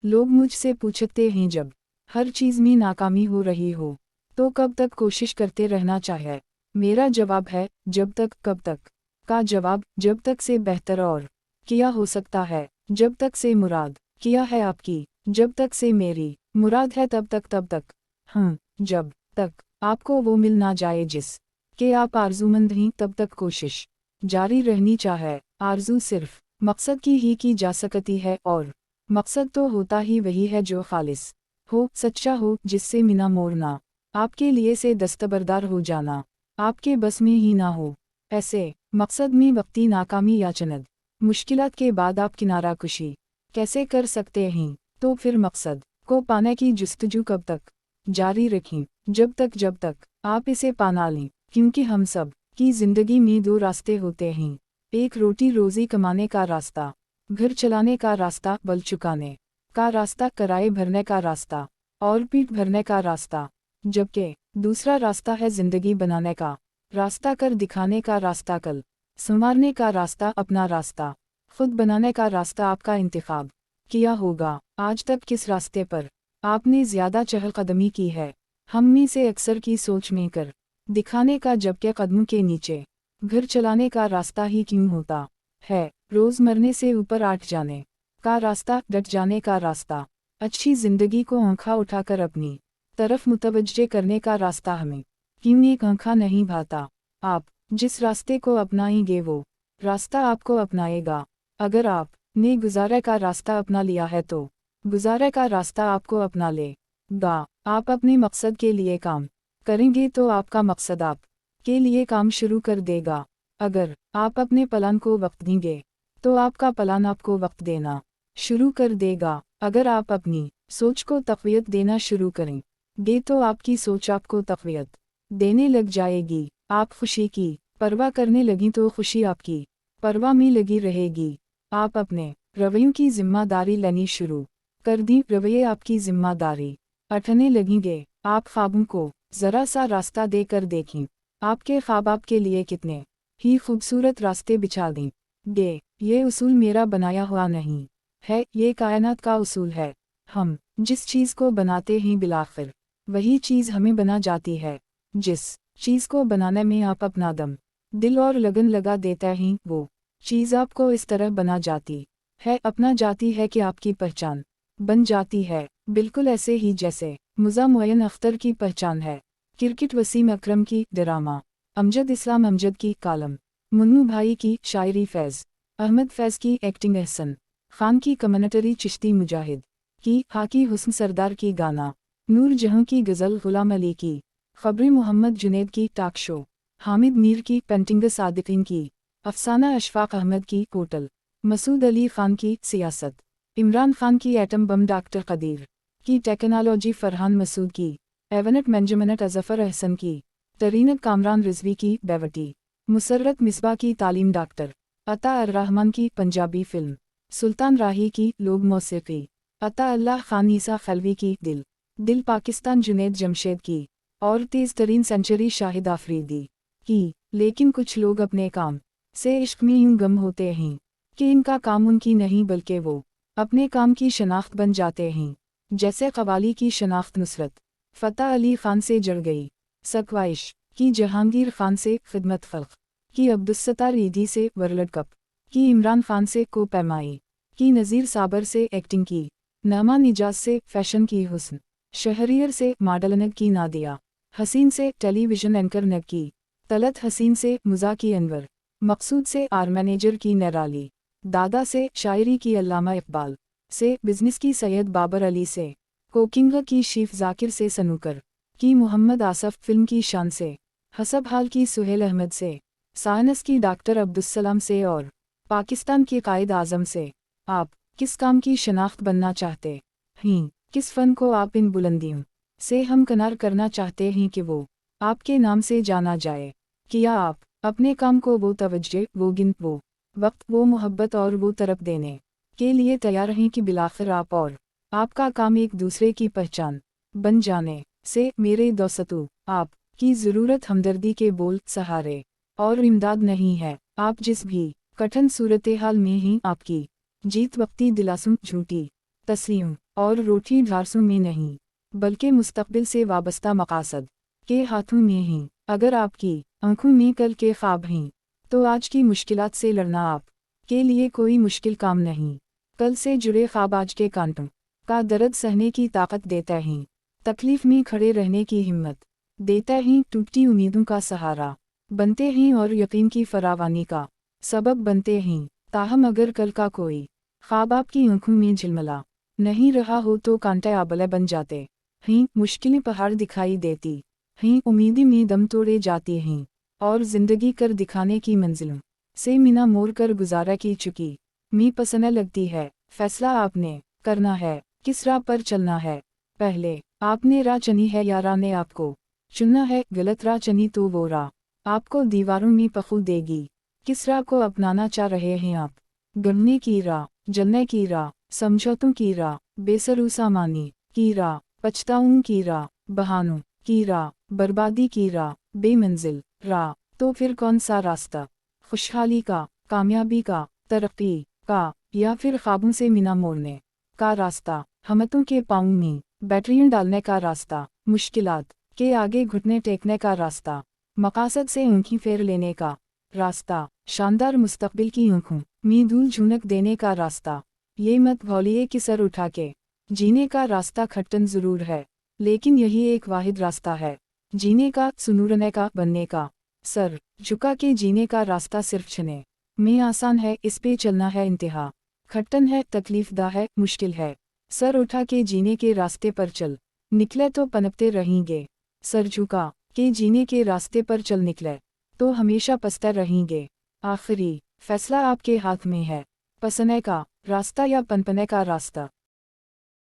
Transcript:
लोग मुझसे पूछते हैं जब हर चीज़ में नाकामी हो रही हो तो कब तक कोशिश करते रहना चाहिए। मेरा जवाब है जब तक। कब तक का जवाब जब तक से बेहतर और किया हो सकता है। जब तक से मुराद किया है आपकी, जब तक से मेरी मुराद है तब तक। जब तक आपको वो मिल ना जाए जिस के आप आरज़ूमंद हैं तब तक कोशिश जारी रहनी चाहे। आरज़ू सिर्फ मकसद की की जा सकती है और मकसद तो होता ही वही है जो खालिस हो, सच्चा हो, जिससे मिना मोड़ना आपके लिए से दस्तबरदार हो जाना आपके बस में ही ना हो। ऐसे मकसद में वक्ती नाकामी या चंद मुश्किलात के बाद आप किनारा कुशी कैसे कर सकते हैं? तो फिर मकसद को पाने की जुस्तजू कब तक जारी रखें? जब तक आप इसे पाना लें, क्योंकि हम सब की जिंदगी में दो रास्ते होते हैं, एक रोटी रोजी कमाने का रास्ता, घर चलाने का रास्ता, बल चुकाने का रास्ता, किराए भरने का रास्ता और पीठ भरने का रास्ता, जबकि दूसरा रास्ता है जिंदगी बनाने का रास्ता, कर दिखाने का रास्ता, कल संवारने का रास्ता, अपना रास्ता खुद बनाने का रास्ता। आपका इंतखाब किया होगा आज तक किस रास्ते पर आपने ज़्यादा चहलकदमी की है? हम में से अक्सर की सोच में कर दिखाने का, जबकि कदमों के नीचे घर चलाने का रास्ता ही क्यों होता है? रोज़ मरने से ऊपर आठ जाने का रास्ता, डट जाने का रास्ता, अच्छी ज़िंदगी को आंखा उठाकर अपनी तरफ मुतवज्जे करने का रास्ता हमें क्यों एक आंखा नहीं भाता? आप जिस रास्ते को अपनाएंगे वो रास्ता आपको अपनाएगा। अगर आप ने गुजारे का रास्ता अपना लिया है तो गुजारे का रास्ता आपको अपना लेगा। आप अपने मकसद के लिए काम करेंगे तो आपका मकसद आप के लिए काम शुरू कर देगा। अगर आप अपने प्लान को वक्त देंगे तो आपका प्लान आपको वक्त देना शुरू कर देगा। अगर आप अपनी सोच को तक़वियत देना शुरू करेंगे तो आपकी सोच आपको तक़वियत देने लग जाएगी। आप खुशी की परवाह करने लगी तो खुशी आपकी परवाह में लगी रहेगी। आप अपने रवैयों की जिम्मेदारी लेनी शुरू कर दी, रवैये आपकी जिम्मेदारी उठाने लगेंगे। आप ख्वाबों को ज़रा सा रास्ता देकर देखें, आपके ख्वाब आपके लिए कितने ही खूबसूरत रास्ते बिछा देंगे। ये उसूल मेरा बनाया हुआ नहीं है, ये कायनात का उसूल है। हम जिस चीज़ को बनाते हैं बिलाखिर वही चीज़ हमें बना जाती है। जिस चीज़ को बनाने में आप अपना दम, दिल और लगन लगा देते हैं वो चीज़ आपको इस तरह बना जाती है, अपना जाती है कि आपकी पहचान बन जाती है। बिल्कुल ऐसे ही जैसे मुज़ा मुअय्यन अख्तर की पहचान है, क्रिकेट वसीम अकरम की ड्रामा, अमजद इस्लाम अमजद की कालम, मुन्नू भाई की शायरी, फैज़ अहमद फैज़ की एक्टिंग, एहसन खान की कमेंटरी, चिश्ती मुजाहिद की हाकी, हुस्न सरदार की गाना, नूर जहां की गज़ल, गुलाम अली की खबरें, मोहम्मद जुनैद की टॉक शो, हामिद मीर की पेंटिंग, सादिकीन की अफसाना, अशफाक अहमद की होटल, मसूद अली खान की सियासत, इमरान खान की एटम बम, डॉक्टर कदीर की टेक्नोलॉजी, फरहान मसूद की एवनेट मैनेजमेंट, अज़फ़र अहसन की तरीनत, कामरान रिजवी की बेवटी, मुसर्रत मिसबा की तालीम, डॉक्टर अता अर्रहमान की पंजाबी फिल्म, सुल्तान राही की लोग मौसीकी, अता अल्लाह खान, ईसा खलवी की दिल पाकिस्तान, जुनैद जमशेद की और तेज़ तरीन सेंचुरी, शाहिद आफरीदी की। लेकिन कुछ लोग अपने काम से इश्क में यूं गम होते हैं कि इनका काम उनकी नहीं बल्कि वो अपने काम की शनाख्त बन जाते हैं। जैसे कवाली की शनाख्त नुसरत फ़तेह अली ख़ान से जड़ गई, सकवाइश की जहांगीर ख़ान से, खिदमत ख़ल्क़ की अब्दुस्सत्तार ईदी से, वर्ल्ड कप की इमरान ख़ान से, को पैमाई की नज़ीर साबर से, एक्टिंग की नामा निजाज से, फैशन की हुस्न शहरियर से, मॉडल नग की नादिया हसीन से, टेलीविज़न एंकर नग की तलत हसीन से, मुज़ा की अनवर मकसूद से, आर मैनेजर की नैराली दादा से, शायरी की अल्लामा इक़बाल से, बिज़नेस की सैयद बाबर अली से, कुकिंग की शीफ जाकिर से, सनूकर की मोहम्मद आसफ, फिल्म की शान से, हसब हाल की सुहेल अहमद से, साइंस की डॉक्टर अब्दुस्सलाम से और पाकिस्तान के कायद आज़म से। आप किस काम की शनाख्त बनना चाहते हैं? किस फ़न को आप इन बुलंदियों से हमकनार करना चाहते हैं कि वो आपके नाम से जाना जाए? क्या आप अपने काम को वो तवज्जे, वो गिनत, वो वक्त, वो मोहब्बत और वो तरफ देने के लिए तैयार हैं कि बिलाखिर आप और आपका काम एक दूसरे की पहचान बन जाने से? मेरे दोस्तों, आप की ज़रूरत हमदर्दी के बोल, सहारे और इमदाद नहीं है। आप जिस भी कठिन सूरत हाल में हैं, आपकी जीत वक्ती दिलासों, झूठी तस्लीम اور روٹی ڈھارسوں میں نہیں بلکہ مستقبل سے وابستہ مقاصد کے ہاتھوں میں ہیں۔ اگر آپ کی آنکھوں میں کل کے خواب ہیں تو آج کی مشکلات سے لڑنا آپ کے لیے کوئی مشکل کام نہیں۔ کل سے جڑے خواب آج کے کانٹوں کا درد سہنے کی طاقت دیتا ہے، تکلیف میں کھڑے رہنے کی ہمت دیتا ہے، ٹوٹتی امیدوں کا سہارا بنتے ہیں اور یقین کی فراوانی کا سبب بنتے ہیں۔ تاہم اگر کل کا کوئی خواب آپ کی آنکھوں میں جھلملا نہیں رہا ہو تو کانٹے آبلے بن جاتے ہیں، مشکلیں پہاڑ دکھائی دیتی ہیں، امیدیں میں دم توڑے جاتی ہیں اور زندگی کر دکھانے کی منزلوں سے مینا موڑ کر گزارا کی چکی می پسند لگتی ہے۔ فیصلہ آپ نے کرنا ہے، کس راہ پر چلنا ہے۔ پہلے آپ نے راہ چنی ہے یا راہ نے آپ کو چننا ہے؟ غلط راہ چنی تو وہ راہ آپ کو دیواروں میں پخول دے گی۔ کس راہ کو اپنانا چاہ رہے ہیں آپ؟ گمنے کی راہ، جلنے کی راہ، سمجھوتوں کی راہ، بے سروسامانی کی راہ، پچھتاؤں کی راہ، بہانوں کی راہ، بربادی کی راہ، بے منزل راہ؟ تو پھر کون سا راستہ؟ خوشحالی کا، کامیابی کا، ترقی کا، یا پھر خوابوں سے مینا موڑنے کا راستہ؟ ہمتوں کے پاؤں میں بیٹریاں ڈالنے کا راستہ، مشکلات کے آگے گھٹنے ٹیکنے کا راستہ، مقاصد سے اونکھی پھیر لینے کا راستہ، شاندار مستقبل کی آنکھوں میں دھول جھونک دینے کا راستہ؟ یہ مت بھولیے کہ سر اٹھا کے جینے کا راستہ کھٹن ضرور ہے، لیکن یہی ایک واحد راستہ ہے جینے کا، سنورنے کا، بننے کا۔ سر جھکا کے جینے کا راستہ صرف چنے میں آسان ہے، اس پہ چلنا ہے انتہا کھٹن ہے، تکلیف دہ ہے، مشکل ہے۔ سر اٹھا کے جینے کے راستے پر چل نکلے تو پنپتے رہیں گے، سر جھکا کے جینے کے راستے پر چل نکلے تو ہمیشہ پستے رہیں گے۔ آخری فیصلہ آپ کے ہاتھ میں ہے، پسنے کا راستہ یا پنپنے کا راستہ۔